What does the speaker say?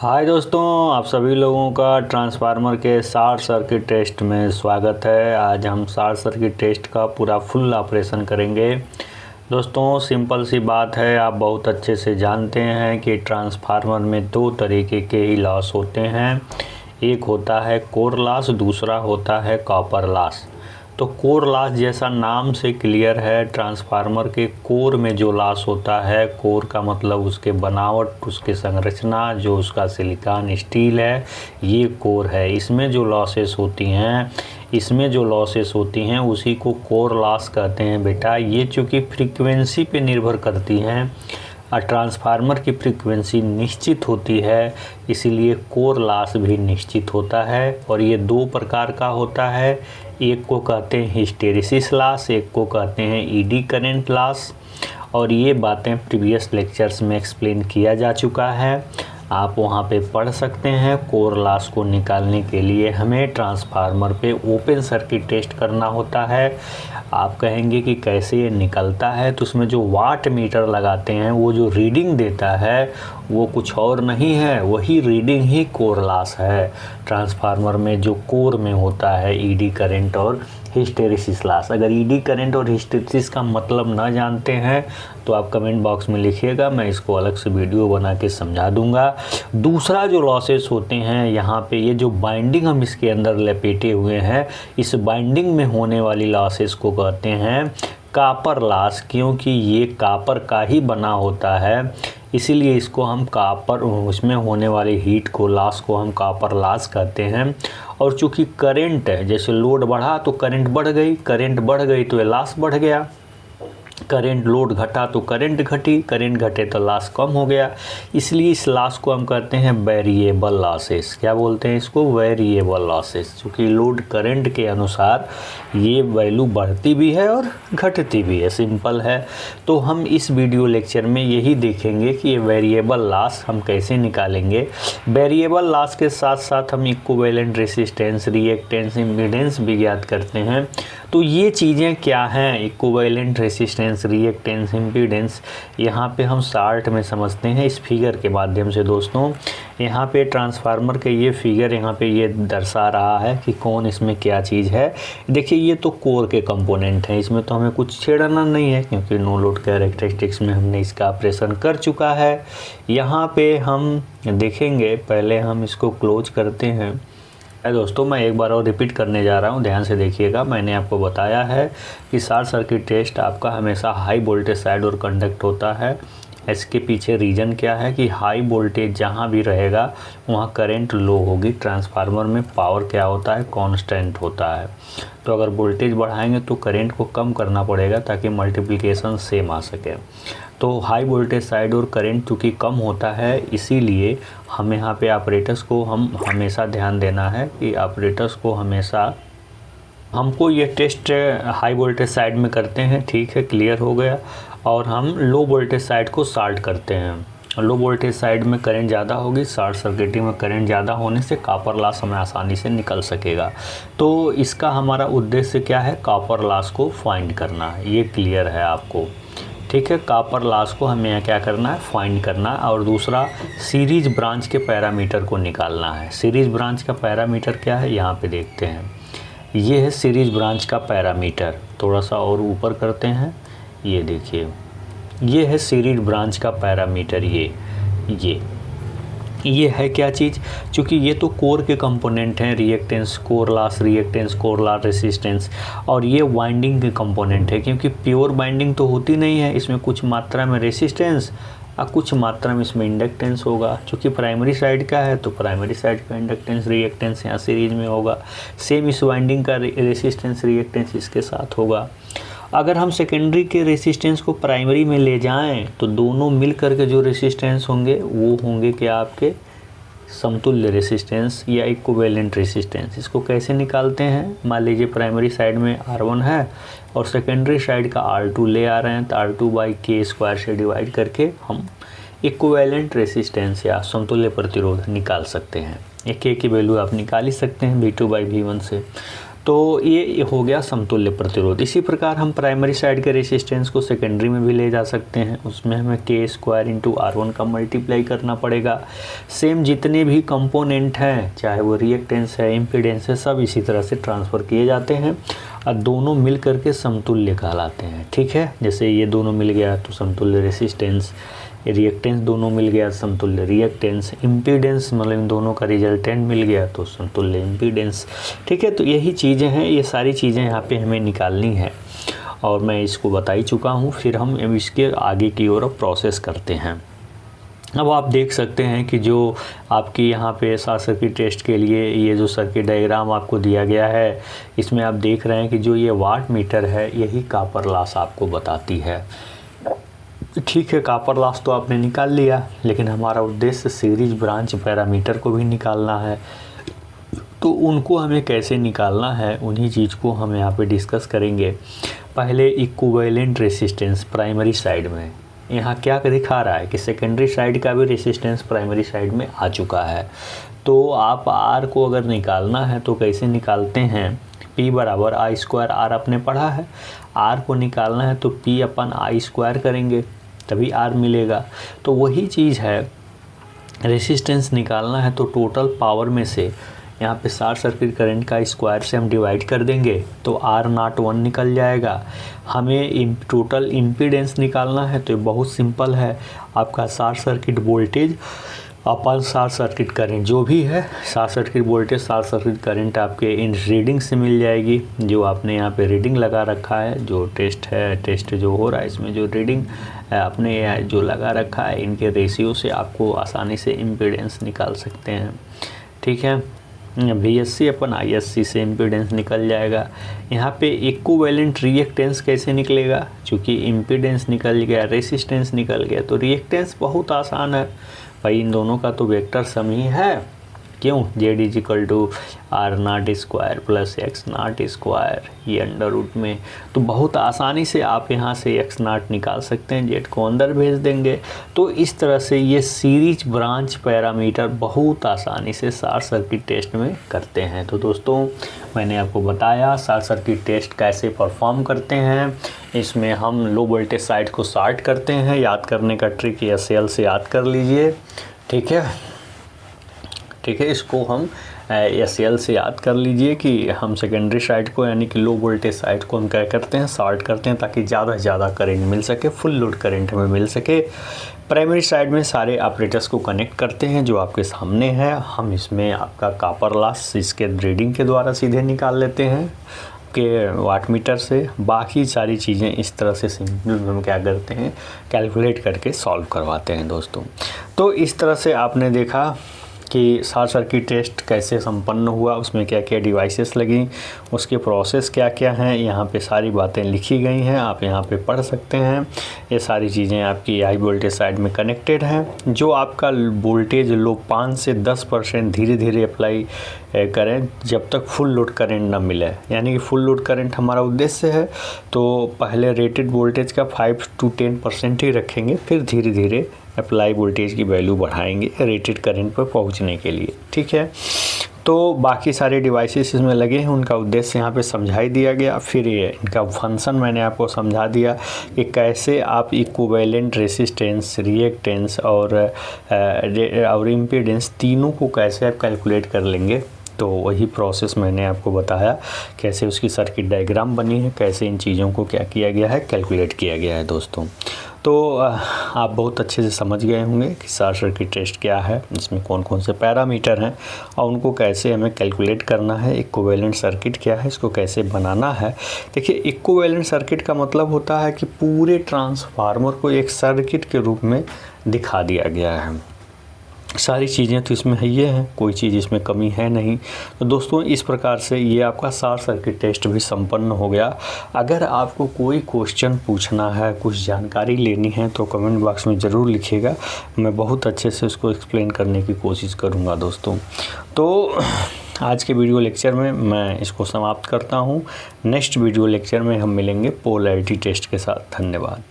हाय दोस्तों, आप सभी लोगों का ट्रांसफार्मर के शॉर्ट सर्किट टेस्ट में स्वागत है। आज हम शॉर्ट सर्किट टेस्ट का पूरा फुल ऑपरेशन करेंगे। दोस्तों सिंपल सी बात है, आप बहुत अच्छे से जानते हैं कि ट्रांसफार्मर में दो तरीके के ही लॉस होते हैं। एक होता है कोर लॉस, दूसरा होता है कॉपर लॉस। तो कोर लॉस जैसा नाम से क्लियर है, ट्रांसफार्मर के कोर में जो लॉस होता है, कोर का मतलब उसके बनावट, उसके संरचना, जो उसका सिलिकॉन स्टील है, ये कोर है। इसमें जो लॉसेस होती हैं उसी को कोर लॉस कहते हैं बेटा। ये चूँकि फ्रीक्वेंसी पे निर्भर करती हैं और ट्रांसफार्मर की फ्रीक्वेंसी निश्चित होती है, इसीलिए कोर लॉस भी निश्चित होता है। और ये दो प्रकार का होता है, एक को कहते हैं हिस्टेरिसिस लॉस, एक को कहते हैं ईडी करंट लॉस। और ये बातें प्रीवियस लेक्चर्स में एक्सप्लेन किया जा चुका है, आप वहाँ पे पढ़ सकते हैं। कोर लॉस को निकालने के लिए हमें ट्रांसफार्मर पे ओपन सर्किट टेस्ट करना होता है। आप कहेंगे कि कैसे ये निकलता है, तो उसमें जो वाट मीटर लगाते हैं वो जो रीडिंग देता है वो कुछ और नहीं है, वही रीडिंग ही कोर लॉस है। ट्रांसफार्मर में जो कोर में होता है ईडी करंट और हिस्टेरिसिस लॉस। अगर ईडी करंट और हिस्टेरिसिस का मतलब ना जानते हैं तो आप कमेंट बॉक्स में लिखिएगा, मैं इसको अलग से वीडियो बना के समझा दूंगा। दूसरा जो लॉसेस होते हैं यहाँ पे, ये जो बाइंडिंग हम इसके अंदर लपेटे हुए हैं, इस बाइंडिंग में होने वाली लॉसेस को कहते हैं कॉपर लॉस। क्योंकि ये कॉपर का ही बना होता है, इसीलिए इसको हम कॉपर, उसमें होने वाली हीट को, लॉस को हम कॉपर लॉस कहते हैं। और चूँकि करंट है, जैसे लोड बढ़ा तो करंट बढ़ गई, करंट बढ़ गई तो ये लॉस बढ़ गया। करंट लोड घटा तो करंट घटी, करंट घटे तो लॉस कम हो गया। इसलिए इस लॉस को हम कहते हैं वेरिएबल लॉसेस। क्या बोलते हैं इसको? Variable losses. क्योंकि लोड करंट के अनुसार ये वैल्यू बढ़ती भी है और घटती भी है, सिंपल है। तो हम इस वीडियो लेक्चर में यही देखेंगे कि ये वेरिएबल लॉस हम कैसे निकालेंगे। वेरिएबल लॉस के साथ साथ हम इक्विवेलेंट रेसिस्टेंस, रिएक्टेंस, इम्पीडेंस भी ज्ञात करते हैं। तो ये चीज़ें क्या हैं? इक्विवेलेंट रेसिस्टेंस, रिएक्टेंस, इम्पीडेंस, यहाँ पे हम शार्ट में समझते हैं इस फिगर के माध्यम से। दोस्तों यहाँ पे ट्रांसफार्मर के ये फिगर यहाँ पे ये दर्शा रहा है कि कौन इसमें क्या चीज़ है। देखिए ये तो कोर के कंपोनेंट हैं, इसमें तो हमें कुछ छेड़ना नहीं है क्योंकि नो लोड कैरेक्टरिस्टिक्स में हमने इसका ऑपरेशन कर चुका है। यहाँ पे हम देखेंगे, पहले हम इसको क्लोज करते हैं। दोस्तों मैं एक बार और रिपीट करने जा रहा हूँ, ध्यान से देखिएगा। मैंने आपको बताया है कि शॉर्ट सर्किट टेस्ट आपका हमेशा हाई वोल्टेज साइड और कंडक्ट होता है। इसके पीछे रीज़न क्या है कि हाई वोल्टेज जहाँ भी रहेगा वहाँ करंट लो होगी। ट्रांसफार्मर में पावर क्या होता है? कांस्टेंट होता है। तो अगर वोल्टेज बढ़ाएंगे तो करंट को कम करना पड़ेगा ताकि मल्टीप्लिकेशन सेम आ सके। तो हाई वोल्टेज साइड और करंट चूँकि कम होता है, इसीलिए हमें यहाँ पे ऑपरेटर्स को हम हमेशा ध्यान देना है कि ऑपरेटर्स को हमेशा हमको ये टेस्ट हाई वोल्टेज साइड में करते हैं, ठीक है, क्लियर हो गया। और हम लो वोल्टेज साइड को शॉर्ट करते हैं। लो वोल्टेज साइड में करंट ज़्यादा होगी, शॉर्ट सर्किटिंग में करंट ज़्यादा होने से कॉपर लॉस हमें आसानी से निकल सकेगा। तो इसका हमारा उद्देश्य क्या है? कॉपर लॉस को फाइंड करना है, ये क्लियर है आपको, ठीक है। कॉपर लॉस को हमें यहाँ क्या करना है? फाइंड करना है। और दूसरा सीरीज ब्रांच के पैरामीटर को निकालना है। सीरीज ब्रांच का पैरामीटर क्या है? यहाँ पे देखते हैं, ये है सीरीज ब्रांच का पैरामीटर। थोड़ा सा और ऊपर करते हैं, ये देखिए, ये है सीरीज ब्रांच का पैरामीटर। ये है क्या चीज़? क्योंकि ये तो कोर के कंपोनेंट हैं, reactance, core loss, reactance, core loss, resistance, और ये वाइंडिंग के कंपोनेंट है। क्योंकि प्योर बाइंडिंग तो होती नहीं है, इसमें कुछ मात्रा में रेसिस्टेंस और कुछ मात्रा में इसमें इंडक्टेंस होगा। चूँकि प्राइमरी साइड का है तो प्राइमरी साइड का इंडक्टेंस, रिएक्टेंस यहाँ सीरीज में होगा। सेम इस वाइंडिंग का रेसिस्टेंस, रिएक्टेंस इसके साथ होगा। अगर हम सेकेंडरी के रेसिस्टेंस को प्राइमरी में ले जाएं तो दोनों मिल करके जो रेसिस्टेंस होंगे वो होंगे क्या? आपके समतुल्य रेसिस्टेंस या इक्विवेलेंट रेसिस्टेंस। इसको कैसे निकालते हैं? मान लीजिए प्राइमरी साइड में R1 है और सेकेंडरी साइड का R2 ले आ रहे हैं, तो R2/K² से डिवाइड करके हम इक्विवेलेंट रेसिस्टेंस या समतुल्य प्रतिरोध निकाल सकते हैं। एक K की वैल्यू आप निकाल ही सकते हैं V2/V1 से। तो ये हो गया समतुल्य प्रतिरोध। इसी प्रकार हम प्राइमरी साइड के रेसिस्टेंस को सेकेंडरी में भी ले जा सकते हैं। उसमें हमें K² × R1 का मल्टीप्लाई करना पड़ेगा। सेम जितने भी कंपोनेंट हैं, चाहे वो रिएक्टेंस है, इम्पीडेंस है, सब इसी तरह से ट्रांसफ़र किए जाते हैं और दोनों मिल करके समतुल्य कहलाते हैं। ठीक है, जैसे ये दोनों मिल गया तो समतुल्य रेसिस्टेंस, रिएक्टेंस दोनों मिल गया समतुल्य रिएक्टेंस, इम्पीडेंस मतलब इन दोनों का रिजल्टेंट मिल गया तो समतुल्य इम्पीडेंस। ठीक है, तो यही चीज़ें हैं, ये सारी चीज़ें यहाँ पे हमें निकालनी है और मैं इसको बता ही चुका हूँ। फिर हम इसके आगे की ओर प्रोसेस करते हैं। अब आप देख सकते हैं कि जो आपकी यहाँ पे शॉर्ट सर्किट टेस्ट के लिए ये जो सर्किट डायग्राम आपको दिया गया है, इसमें आप देख रहे हैं कि जो ये वाट मीटर है यही कॉपर लॉस आपको बताती है। ठीक है, कॉपर लॉस तो आपने निकाल लिया, लेकिन हमारा उद्देश्य सीरीज ब्रांच पैरामीटर को भी निकालना है। तो उनको हमें कैसे निकालना है, उन्हीं चीज़ को हम यहाँ पे डिस्कस करेंगे। पहले इक्विवेलेंट रेसिस्टेंस प्राइमरी साइड में, यहाँ क्या दिखा रहा है कि सेकेंडरी साइड का भी रेसिस्टेंस प्राइमरी साइड में आ चुका है। तो आप R को अगर निकालना है तो कैसे निकालते हैं, P = I² R आपने पढ़ा है। R को निकालना है तो P/I² करेंगे तभी R मिलेगा। तो वही चीज़ है, रेसिस्टेंस निकालना है तो टोटल पावर में से यहाँ पे शॉर्ट सर्किट करंट का स्क्वायर से हम डिवाइड कर देंगे तो R01 निकल जाएगा। हमें टोटल इम्पीडेंस निकालना है तो ये बहुत सिंपल है, आपका शॉर्ट सर्किट वोल्टेज अपन शॉर्ट सर्किट करंट जो भी है, short circuit voltage short circuit current आपके इन रीडिंग से मिल जाएगी। जो आपने यहाँ पे रीडिंग लगा रखा है, जो टेस्ट है, टेस्ट जो हो रहा है इसमें जो रीडिंग आपने जो लगा रखा है, इनके रेशियो से आपको आसानी से इम्पीडेंस निकाल सकते हैं। ठीक है, VSC/ISC से इम्पीडेंस निकल जाएगा। यहाँ पे इक्विवेलेंट रिएक्टेंस कैसे निकलेगा, चूँकि इम्पीडेंस निकल गया, रेसिस्टेंस निकल गया, तो रिएक्टेंस बहुत आसान है भाई, इन दोनों का तो वेक्टर सम ही है। क्यों, Z = R0² + X0², ये अंडर रूट में, तो बहुत आसानी से आप यहाँ से X0 निकाल सकते हैं, Z को अंदर भेज देंगे। तो इस तरह से ये सीरीज ब्रांच पैरामीटर बहुत आसानी से शॉर्ट सर्किट टेस्ट में करते हैं। तो दोस्तों, मैंने आपको बताया शॉर्ट सर्किट टेस्ट कैसे परफॉर्म करते हैं। इसमें हम लो वोल्टेज साइड को शॉर्ट करते हैं, याद करने का ट्रिक SL से याद कर लीजिए। ठीक है, इसको हम SL से याद कर लीजिए कि हम सेकेंडरी साइड को यानी कि लो वोल्टेज साइड को हम क्या करते हैं, शॉर्ट करते हैं ताकि ज़्यादा से ज़्यादा करंट मिल सके, फुल लोड करंट हमें मिल सके। प्राइमरी साइड में सारे ऑपरेटर्स को कनेक्ट करते हैं जो आपके सामने है। हम इसमें आपका कॉपर लॉस इसके रीडिंग के द्वारा सीधे निकाल लेते हैं के वाट मीटर से। बाकी सारी चीज़ें इस तरह से सिंपल हम क्या करते हैं, कैलकुलेट करके सॉल्व करवाते हैं दोस्तों। तो इस तरह से आपने देखा कि शॉर्ट सर्किट टेस्ट कैसे संपन्न हुआ, उसमें क्या क्या डिवाइसेस लगी, उसके प्रोसेस क्या क्या हैं, यहाँ पे सारी बातें लिखी गई हैं, आप यहाँ पे पढ़ सकते हैं। ये सारी चीज़ें आपकी हाई वोल्टेज साइड में कनेक्टेड हैं। जो आपका वोल्टेज लो 5 से 10% धीरे धीरे अप्लाई करें जब तक फुल लोड करंट ना मिले, यानी कि फुल लोड करंट हमारा उद्देश्य है। तो पहले रेटेड वोल्टेज का 5 से 10% ही रखेंगे, फिर धीरे धीरे अप्लाई वोल्टेज की वैल्यू बढ़ाएंगे रेटेड करंट पर पहुंचने के लिए। ठीक है, तो बाकी सारे डिवाइसेस इसमें लगे हैं, उनका उद्देश्य यहाँ पे समझा ही दिया गया। फिर ये इनका फंक्शन मैंने आपको समझा दिया कि कैसे आप इक्विवेलेंट रेसिस्टेंस, रिएक्टेंस और इम्पीडेंस तीनों को कैसे आप कैलकुलेट कर लेंगे। तो वही प्रोसेस मैंने आपको बताया, कैसे उसकी सर्किट डायग्राम बनी है, कैसे इन चीज़ों को क्या किया गया है, कैलकुलेट किया गया है दोस्तों। तो आप बहुत अच्छे से समझ गए होंगे कि शॉर्ट सर्किट टेस्ट क्या है, इसमें कौन कौन से पैरामीटर हैं और उनको कैसे हमें कैलकुलेट करना है। इक्विवेलेंट सर्किट क्या है, इसको कैसे बनाना है। देखिए, इक्विवेलेंट सर्किट का मतलब होता है कि पूरे ट्रांसफार्मर को एक सर्किट के रूप में दिखा दिया गया है। सारी चीज़ें तो इसमें है, ये हैं, कोई चीज़ इसमें कमी है नहीं। तो दोस्तों, इस प्रकार से ये आपका शॉर्ट सर्किट टेस्ट भी संपन्न हो गया। अगर आपको कोई क्वेश्चन पूछना है, कुछ जानकारी लेनी है तो कमेंट बॉक्स में ज़रूर लिखिएगा, मैं बहुत अच्छे से उसको एक्सप्लेन करने की कोशिश करूँगा दोस्तों। तो आज के वीडियो लेक्चर में मैं इसको समाप्त करता हूँ। नेक्स्ट वीडियो लेक्चर में हम मिलेंगे पोलैरिटी टेस्ट के साथ। धन्यवाद।